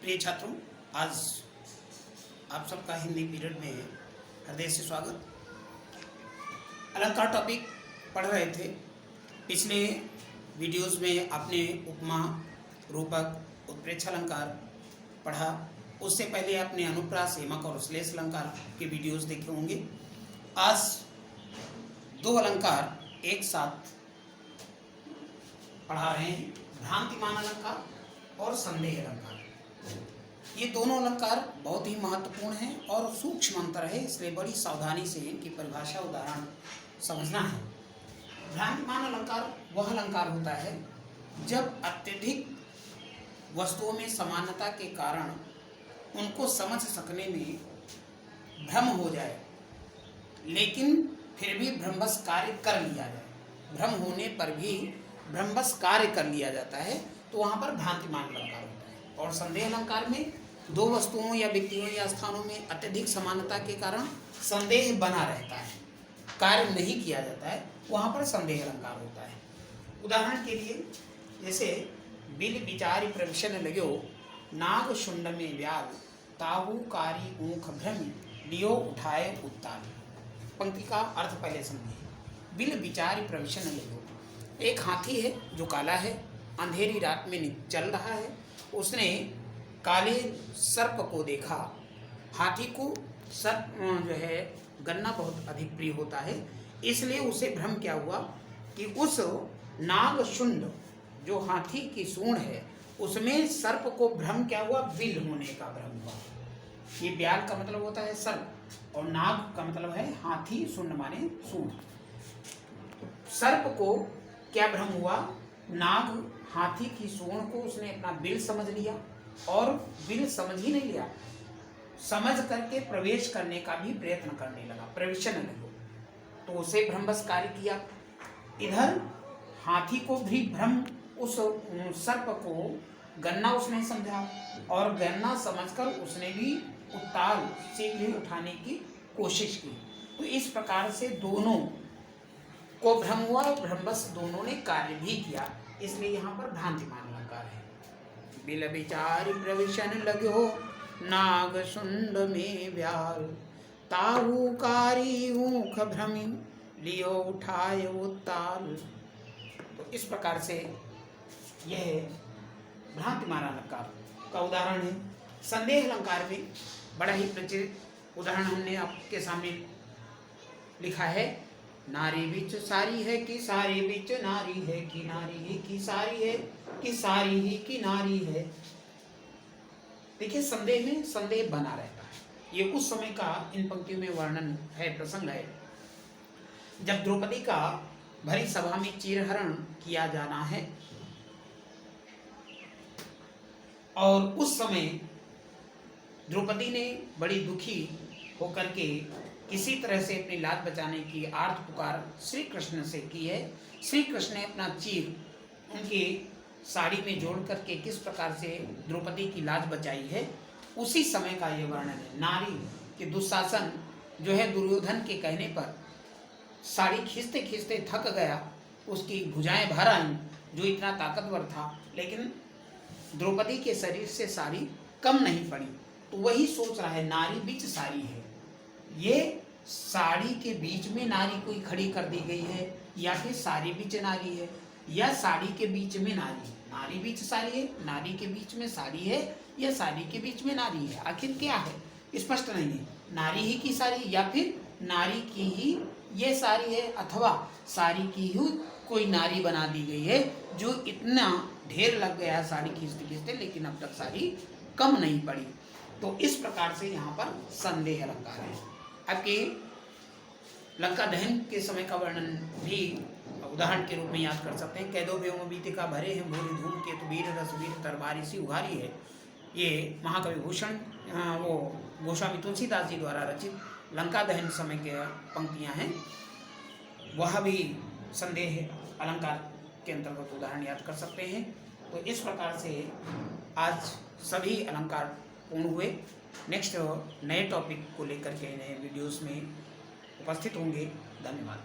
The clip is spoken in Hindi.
प्रिय छात्रों, आज आप सबका हिंदी पीरियड में हृदय से स्वागत। अलंकार टॉपिक पढ़ रहे थे। पिछले वीडियोस में आपने उपमा, रूपक, उत्प्रेक्षा अलंकार पढ़ा। उससे पहले आपने अनुप्रास, यमक और श्लेष अलंकार के वीडियोस देखे होंगे। आज दो अलंकार एक साथ पढ़ा रहे हैं, भ्रांतिमान अलंकार और संदेह अलंकार। ये दोनों अलंकार बहुत ही महत्वपूर्ण हैं और सूक्ष्म अंतर है, इसलिए बड़ी सावधानी से इनकी परिभाषा उदाहरण समझना है। भ्रांतिमान अलंकार वह अलंकार होता है जब अत्यधिक वस्तुओं में समानता के कारण उनको समझ सकने में भ्रम हो जाए, लेकिन फिर भी भ्रमवश कार्य कर लिया जाए। भ्रम होने पर भी भ्रमवश कार्य कर लिया जाता है, तो वहाँ पर भ्रांतिमान अलंकार होता है। और संदेह अलंकार में दो वस्तुओं या व्यक्तियों या स्थानों में अत्यधिक समानता के कारण संदेह बना रहता है, कार्य नहीं किया जाता है, वहाँ पर संदेह अलंकार होता है। उदाहरण के लिए जैसे बिल विचारी प्रविशन लगो नाग शुंड में व्याल ताहू कारी ऊख भ्रम लियो उठाए उत्ताल। पंक्ति का अर्थ पहले समझिए। बिल विचारी प्रविशन लगो, एक हाथी है जो काला है, अंधेरी रात में चल रहा है। उसने काले सर्प को देखा। हाथी को सर्प जो है गन्ना बहुत अधिक प्रिय होता है, इसलिए उसे भ्रम क्या हुआ कि उस नागशुंड जो हाथी की सूंड है उसमें सर्प को भ्रम क्या हुआ, बिल होने का भ्रम हुआ। ये ब्याल का मतलब होता है सर्प और नाग का मतलब है हाथी, शुंड माने सूंड। सर्प को क्या भ्रम हुआ, नाग हाथी की सूंड को उसने अपना बिल समझ लिया और बिल समझ ही नहीं लिया, समझ करके प्रवेश करने का भी प्रयत्न करने लगा, प्रवेशन लगो, तो उसे भ्रमवश कार्य किया। इधर हाथी को भी भ्रम, उस सर्प को गन्ना उसने समझा और गन्ना समझकर उसने भी उत्ताल शीघ्र उठाने की कोशिश की। तो इस प्रकार से दोनों को भ्रम हुआ और भ्रमवश दोनों ने कार्य भी किया, इसलिए यहाँ पर भ्रांतिमान अलंकार है। बिल विचारी प्रविशन लगो नाग शुंड में व्याल ताहू कारी ऊख भ्रमी लियो उठाए उत्ताल। तो इस प्रकार से यह भ्रांतिमान अलंकार का उदाहरण है। संदेह अलंकार में बड़ा ही प्रचलित उदाहरण हमने आपके सामने लिखा है। नारी बीच सारी है कि सारी बीच नारी है कि नारी ही की सारी है कि सारी ही की नारी है। देखिए, संदेह में संदेह बना रहता है। ये उस समय का इन पंक्तियों में वर्णन है, प्रसंग है, जब द्रौपदी का भरी सभा में चीरहरण किया जाना है और उस समय द्रौपदी ने बड़ी दुखी होकर के किसी तरह से अपनी लाज बचाने की आर्त पुकार श्री कृष्ण से की है। श्री कृष्ण ने अपना चीर उनकी साड़ी में जोड़ करके किस प्रकार से द्रौपदी की लाज बचाई है, उसी समय का ये वर्णन है। नारी के दुशासन जो है दुर्योधन के कहने पर साड़ी खींचते खींचते थक गया, उसकी भुजाएं भर आईं, जो इतना ताकतवर था, लेकिन द्रौपदी के शरीर से साड़ी कम नहीं पड़ी। तो वही सोच रहा है, नारी बीच साड़ी है, ये साड़ी के बीच में नारी कोई खड़ी कर दी गई है या फिर साड़ी बीच नारी है या साड़ी के बीच में नारी है। नारी बीच साड़ी है, नारी के बीच में साड़ी है या साड़ी के बीच में नारी है, आखिर क्या है स्पष्ट नहीं है। नारी ही की साड़ी या फिर नारी की ही ये साड़ी है, अथवा साड़ी की ही कोई नारी बना दी गई है, जो इतना ढेर लग गया साड़ी खींचते खींचते, लेकिन अब तक साड़ी कम नहीं पड़ी। तो इस प्रकार से यहाँ पर संदेह अलंकार है। आपके लंका दहन के समय का वर्णन भी उदाहरण के रूप में याद कर सकते हैं। कैदो व्योम बीतिका भरे हैं भूरि धूम के तो वीर रसवीर तरबारी सी उघारी है। ये महाकवि भूषण वो गोस्वामी तुलसीदास जी द्वारा रचित लंका दहन समय के पंक्तियाँ हैं। वह भी संदेह अलंकार के अंतर्गत उदाहरण याद कर सकते हैं। तो इस प्रकार से आज सभी अलंकार पूर्ण हुए। नेक्स्ट नए टॉपिक को लेकर के नए वीडियोस में उपस्थित होंगे। धन्यवाद।